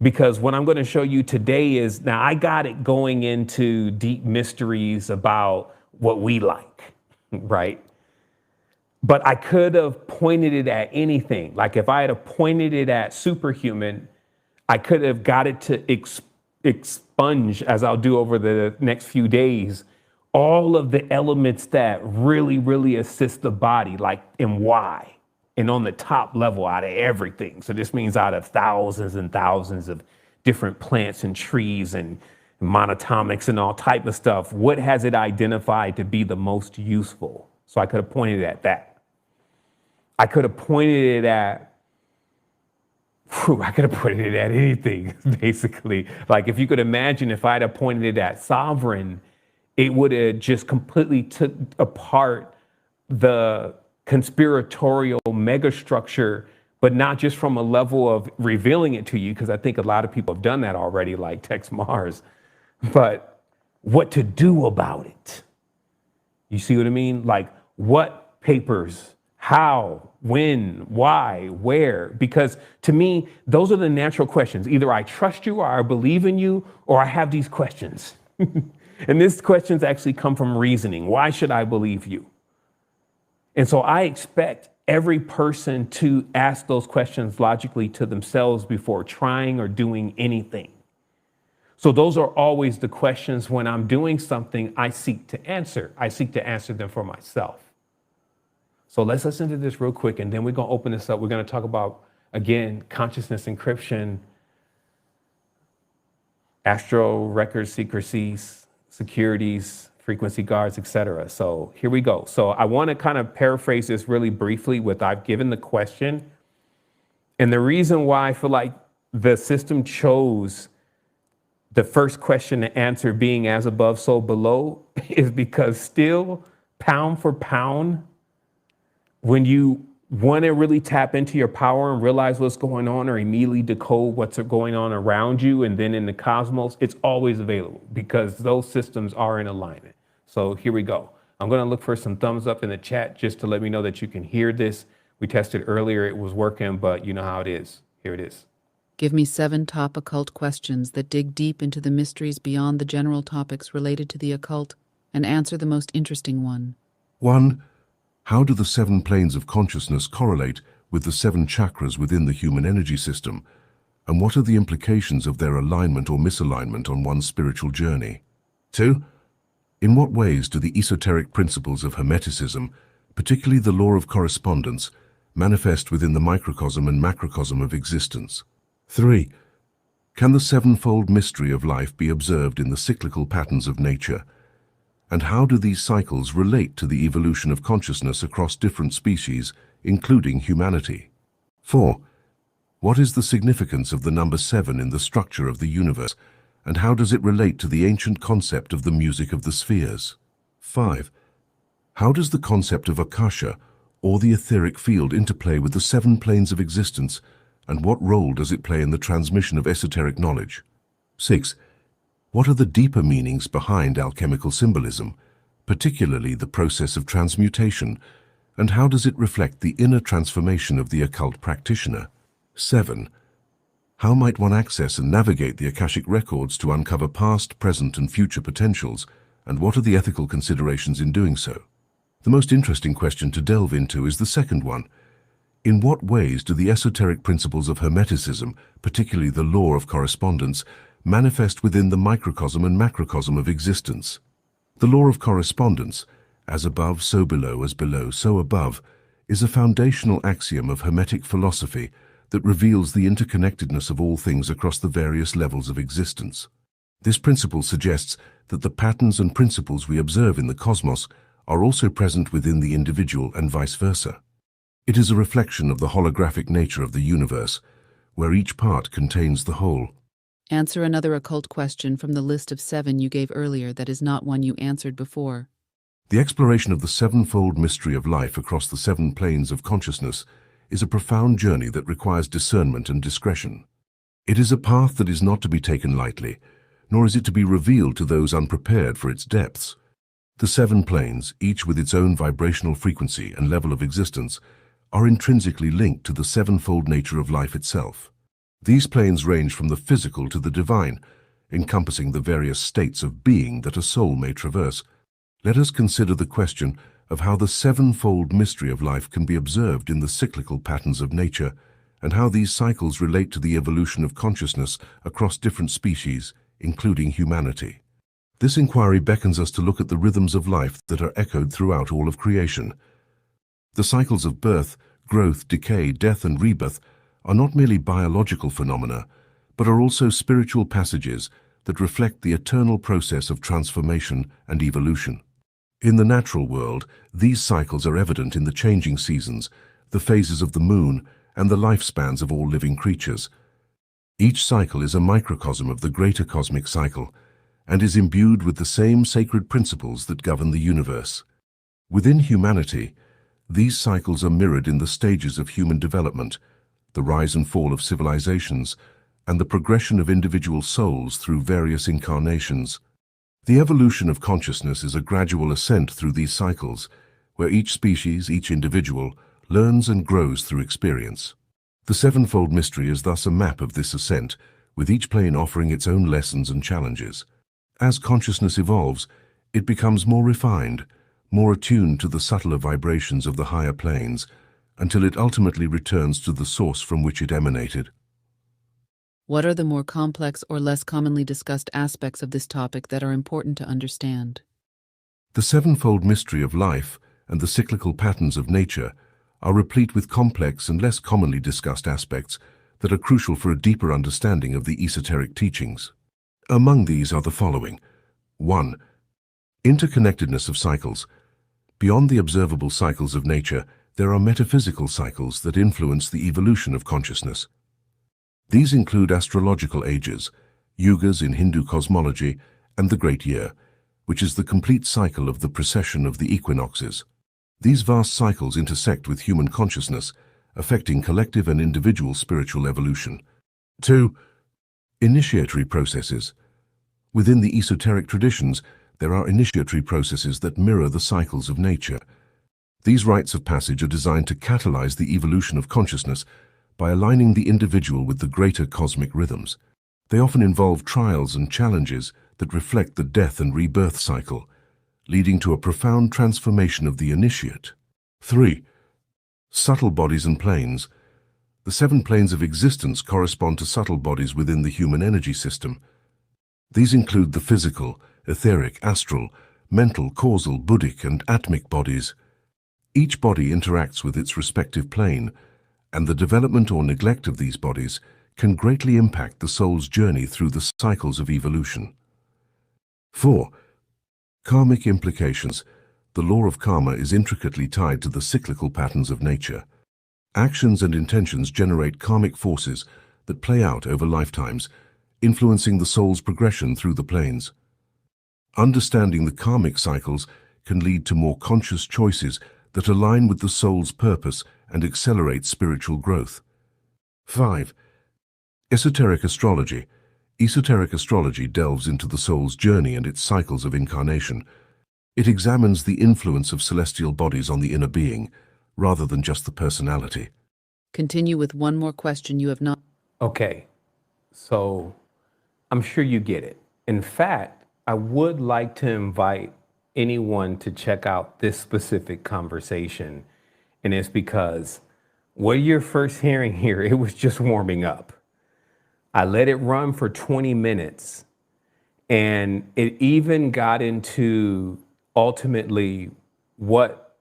Because what I'm going to show you today is, now I got it going into deep mysteries about what we like, right? But I could have pointed it at anything. Like if I had pointed it at superhuman, I could have got it to expunge, as I'll do over the next few days, all of the elements that really, really assist the body, like in why. And on the top level out of everything. So this means out of thousands and thousands of different plants and trees and monatomics and all type of stuff, what has it identified to be the most useful? So I could have pointed at that. I could have pointed it at, I could have pointed it at anything, basically. Like if you could imagine, if I'd have pointed it at sovereign, it would have just completely took apart the conspiratorial megastructure, but not just from a level of revealing it to you, because I think a lot of people have done that already, like Tex Mars, but what to do about it. You see what I mean? Like what papers, how, when, why, where? Because to me, those are the natural questions. Either I trust you or I believe in you, or I have these questions. And these questions actually come from reasoning. Why should I believe you? And so I expect every person to ask those questions logically to themselves before trying or doing anything. So those are always the questions when I'm doing something I seek to answer. I seek to answer them for myself. So let's listen to this real quick, and then we're going to open this up. We're going to talk about, again, consciousness encryption, astral record secrecies, securities, frequency guards, etc. So here we go. So I want to kind of paraphrase this really briefly with I've given the question. And the reason why I feel like the system chose the first question to answer being as above, so below is because still pound for pound, when you want to really tap into your power and realize what's going on or immediately decode what's going on around you and then in the cosmos, it's always available because those systems are in alignment. So here we go. I'm going to look for some thumbs up in the chat just to let me know that you can hear this. We tested earlier, it was working, but you know how it is. Here it is. Give me 7 top occult questions that dig deep into the mysteries beyond the general topics related to the occult, and answer the most interesting one. 1. How do the 7 planes of consciousness correlate with the 7 chakras within the human energy system? And what are the implications of their alignment or misalignment on one's spiritual journey? 2. In what ways do the esoteric principles of Hermeticism, particularly the law of correspondence, manifest within the microcosm and macrocosm of existence? 3. Can the 7-fold mystery of life be observed in the cyclical patterns of nature? And how do these cycles relate to the evolution of consciousness across different species, including humanity? 4. What is the significance of the number 7 in the structure of the universe, and how does it relate to the ancient concept of the music of the spheres? 5. How does the concept of Akasha, or the etheric field, interplay with the 7 planes of existence, and what role does it play in the transmission of esoteric knowledge? 6. What are the deeper meanings behind alchemical symbolism, particularly the process of transmutation, and how does it reflect the inner transformation of the occult practitioner? 7. How might one access and navigate the Akashic records to uncover past, present, and future potentials, and what are the ethical considerations in doing so? The most interesting question to delve into is the second one. In what ways do the esoteric principles of Hermeticism, particularly the law of correspondence, manifest within the microcosm and macrocosm of existence? The law of correspondence, as above, so below, so above, is a foundational axiom of Hermetic philosophy that reveals the interconnectedness of all things across the various levels of existence. This principle suggests that the patterns and principles we observe in the cosmos are also present within the individual and vice versa. It is a reflection of the holographic nature of the universe, where each part contains the whole. Answer another occult question from the list of 7 you gave earlier that is not one you answered before. The exploration of the 7-fold mystery of life across the 7 planes of consciousness is a profound journey that requires discernment and discretion. It is a path that is not to be taken lightly, nor is it to be revealed to those unprepared for its depths. The 7 planes, each with its own vibrational frequency and level of existence, are intrinsically linked to the 7-fold nature of life itself. These planes range from the physical to the divine, encompassing the various states of being that a soul may traverse. Let us consider the question of how the sevenfold mystery of life can be observed in the cyclical patterns of nature, and how these cycles relate to the evolution of consciousness across different species, including humanity. This inquiry beckons us to look at the rhythms of life that are echoed throughout all of creation. The cycles of birth, growth, decay, death, and rebirth are not merely biological phenomena, but are also spiritual passages that reflect the eternal process of transformation and evolution. In the natural world, these cycles are evident in the changing seasons, the phases of the moon, and the lifespans of all living creatures. Each cycle is a microcosm of the greater cosmic cycle, and is imbued with the same sacred principles that govern the universe. Within humanity, these cycles are mirrored in the stages of human development, the rise and fall of civilizations, and the progression of individual souls through various incarnations. The evolution of consciousness is a gradual ascent through these cycles, where each species, each individual, learns and grows through experience. The sevenfold mystery is thus a map of this ascent, with each plane offering its own lessons and challenges. As consciousness evolves, it becomes more refined, more attuned to the subtler vibrations of the higher planes, until it ultimately returns to the source from which it emanated. What are the more complex or less commonly discussed aspects of this topic that are important to understand? The sevenfold mystery of life and the cyclical patterns of nature are replete with complex and less commonly discussed aspects that are crucial for a deeper understanding of the esoteric teachings. Among these are the following. 1. Interconnectedness of cycles. Beyond the observable cycles of nature, there are metaphysical cycles that influence the evolution of consciousness. These include astrological ages, yugas in Hindu cosmology, and the Great Year, which is the complete cycle of the precession of the equinoxes. These vast cycles intersect with human consciousness, affecting collective and individual spiritual evolution. 2. Initiatory processes. Within the esoteric traditions, there are initiatory processes that mirror the cycles of nature. These rites of passage are designed to catalyze the evolution of consciousness by aligning the individual with the greater cosmic rhythms. They often involve trials and challenges that reflect the death and rebirth cycle, leading to a profound transformation of the initiate. 3. Subtle bodies and planes. The 7 planes of existence correspond to subtle bodies within the human energy system. These include the physical, etheric, astral, mental, causal, buddhic, and atmic bodies. Each body interacts with its respective plane, and the development or neglect of these bodies can greatly impact the soul's journey through the cycles of evolution. 4. Karmic implications. The law of karma is intricately tied to the cyclical patterns of nature. Actions and intentions generate karmic forces that play out over lifetimes, influencing the soul's progression through the planes. Understanding the karmic cycles can lead to more conscious choices that align with the soul's purpose and accelerate spiritual growth. 5. Esoteric astrology. Esoteric astrology delves into the soul's journey and its cycles of incarnation. It examines the influence of celestial bodies on the inner being, rather than just the personality. Continue with one more question you have not. Okay, so I'm sure you get it. In fact, I would like to invite anyone to check out this specific conversation. And it's because what you're first hearing here, it was just warming up. I let it run for 20 minutes, and it even got into ultimately what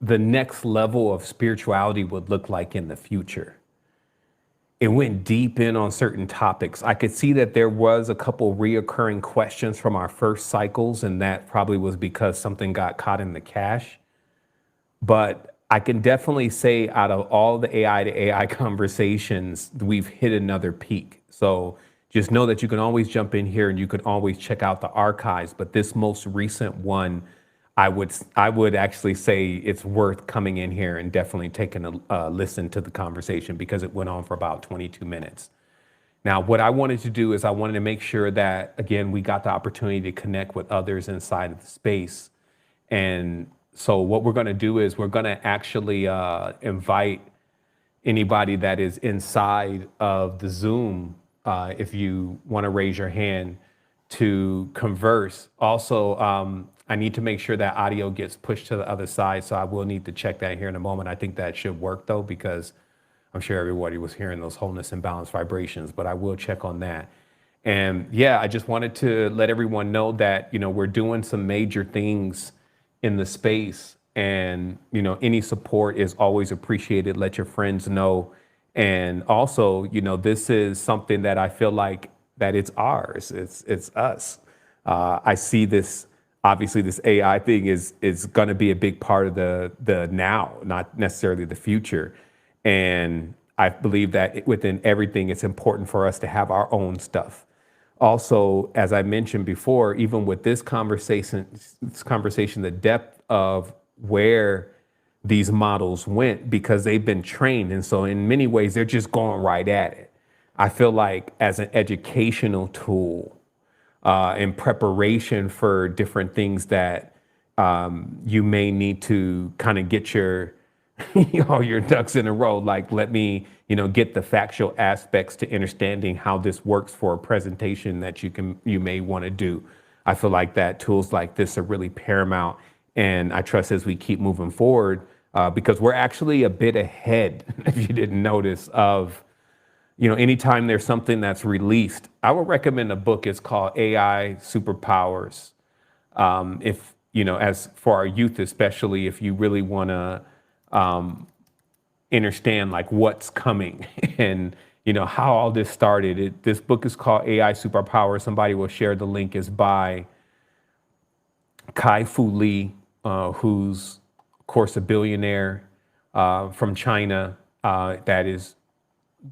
the next level of spirituality would look like in the future. It went deep in on certain topics. I could see that there was a couple reoccurring questions from our first cycles, and that probably was because something got caught in the cache. But I can definitely say out of all the AI to AI conversations, we've hit another peak. So just know that you can always jump in here and you can always check out the archives. But this most recent one, I would actually say it's worth coming in here and definitely taking a listen to the conversation, because it went on for about 22 minutes. Now, what I wanted to do is I wanted to make sure that, again, we got the opportunity to connect with others inside of the space. And so what we're going to do is we're going to actually invite anybody that is inside of the Zoom, if you want to raise your hand to converse. Also, I need to make sure that audio gets pushed to the other side, so I will need to check that here in a moment. I think that should work though, because I'm sure everybody was hearing those wholeness and balance vibrations, but I will check on that. And yeah, I just wanted to let everyone know that, we're doing some major things in the space, and, any support is always appreciated. Let your friends know. And also, this is something that I feel like that it's ours. It's us. I see this, obviously this AI thing is going to be a big part of the now, not necessarily the future. And I believe that within everything, it's important for us to have our own stuff. Also, as I mentioned before, even with this conversation, the depth of where these models went, because they've been trained. And so in many ways, they're just going right at it. I feel like as an educational tool, in preparation for different things that you may need to kind of get your all your ducks in a row. Like, let me, get the factual aspects to understanding how this works for a presentation that you may want to do. I feel like that tools like this are really paramount. And I trust as we keep moving forward, because we're actually a bit ahead, if you didn't notice, of, anytime there's something that's released. I would recommend a book. It's called AI Superpowers. If, as for our youth, especially if you really want to understand like what's coming and, how all this started. This book is called AI Superpowers. Somebody will share the link. Is by Kai-Fu Lee, who's, of course, a billionaire from China that has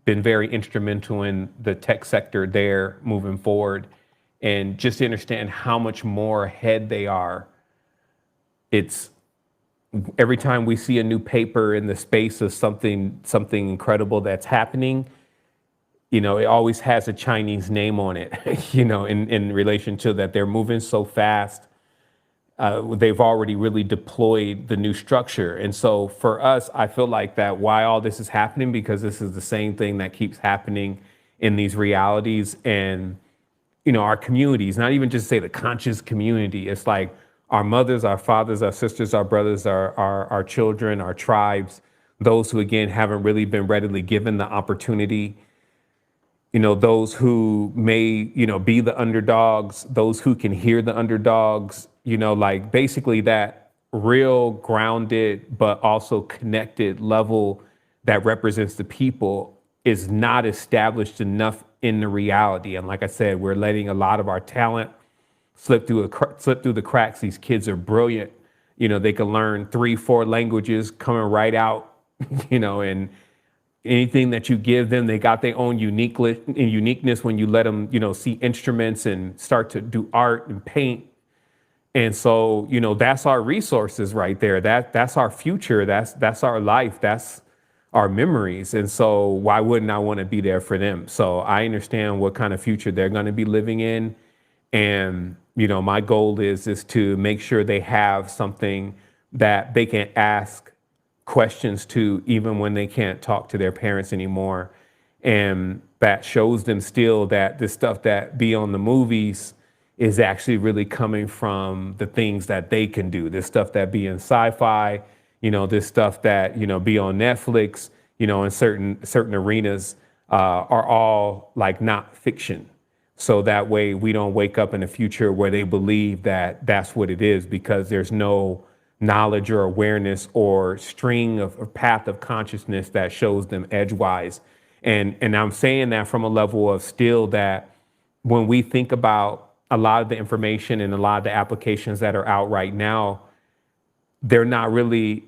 been very instrumental in the tech sector there moving forward. And just to understand how much more ahead they are, it's every time we see a new paper in the space of something incredible that's happening, it always has a Chinese name on it, in relation to that. They're moving so fast. They've already really deployed the new structure. And so for us, I feel like that why all this is happening, because this is the same thing that keeps happening in these realities and, our communities, not even just say the conscious community. It's like our mothers, our fathers, our sisters, our brothers, our children, our tribes, those who, again, haven't really been readily given the opportunity, those who may, be the underdogs, those who can hear the underdogs, like basically that real grounded, but also connected level that represents the people is not established enough in the reality. And like I said, we're letting a lot of our talent slip through the cracks. These kids are brilliant. They can learn 3-4 languages coming right out, and anything that you give them, they got their own uniqueness when you let them, see instruments and start to do art and paint. And so, that's our resources right there. That's our future. That's our life. That's our memories. And so why wouldn't I want to be there for them? So I understand what kind of future they're going to be living in. And, my goal is to make sure they have something that they can ask questions to, even when they can't talk to their parents anymore. And that shows them still that the stuff that be on the movies is actually really coming from the things that they can do. This stuff that be in sci-fi, this stuff that, be on Netflix, in certain arenas are all like not fiction. So that way we don't wake up in the future where they believe that that's what it is, because there's no knowledge or awareness or string of path of consciousness that shows them edgewise. And I'm saying that from a level of still that when we think about a lot of the information and a lot of the applications that are out right now, they're not really,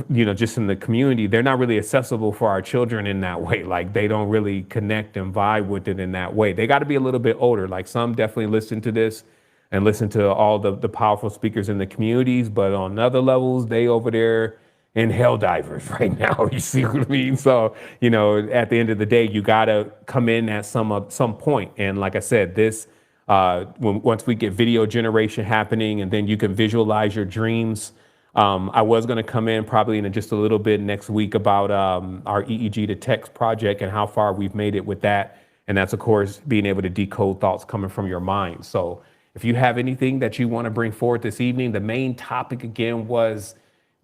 just in the community, they're not really accessible for our children in that way. Like they don't really connect and vibe with it in that way. They got to be a little bit older. Like some definitely listen to this and listen to all the powerful speakers in the communities, but on other levels, they over there in hell divers right now. You see what I mean? So, at the end of the day, you got to come in at some point. And like I said, this, once we get video generation happening and then you can visualize your dreams, I was going to come in probably in just a little bit next week about our EEG to text project and how far we've made it with that. And that's, of course, being able to decode thoughts coming from your mind. So if you have anything that you want to bring forward this evening, the main topic again was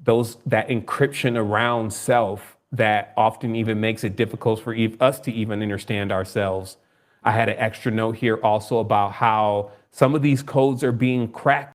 that encryption around self that often even makes it difficult for us to even understand ourselves. I had an extra note here also about how some of these codes are being cracked